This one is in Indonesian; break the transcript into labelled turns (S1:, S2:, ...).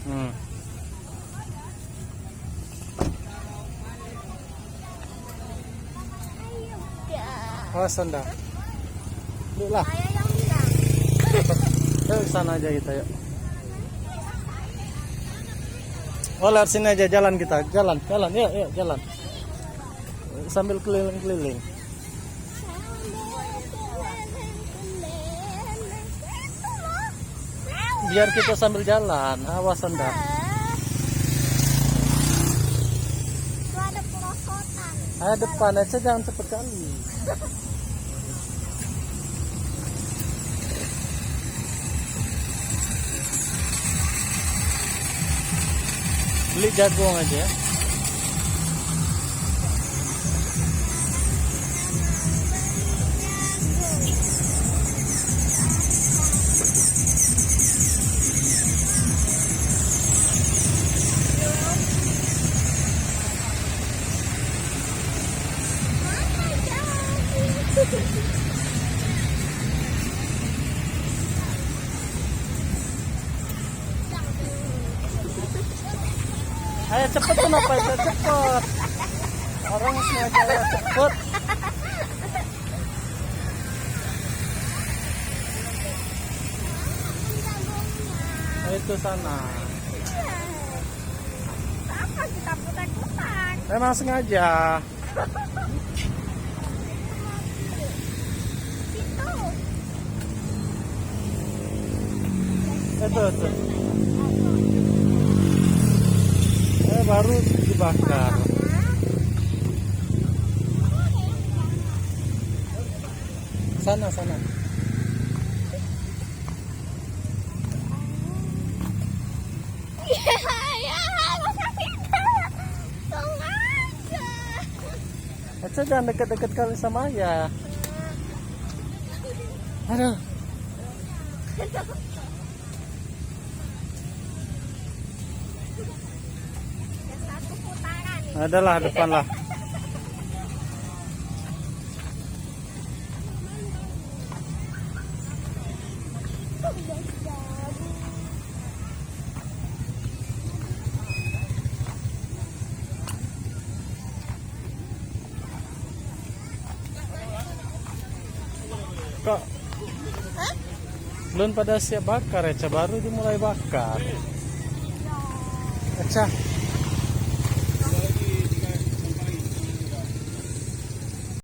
S1: Hmm. Awas anda. Yuk lah.
S2: Saya yang bilang.
S1: Yuk sana aja kita yuk. Oh lewat sini aja jalan kita. Jalan. Yuk jalan. Sambil keliling-keliling. Biar kita sambil jalan. Awas anda.
S2: Itu ada perosotan.
S1: Ayo depan aja, jangan cepet kali. Beli jagung aja. Ayo cepet kenapa itu cepet. Orang sengaja ya cepet. Ayo itu sana.
S2: Apa kita putar-putar?
S1: Memang sengaja. Itu. Baru dibakar. Sana. Jangan dekat-dekat kali sama ayah. Aduh. Adalah depan lah. Kok belum pada siap bakar ya? Baru dimulai bakar. Aca.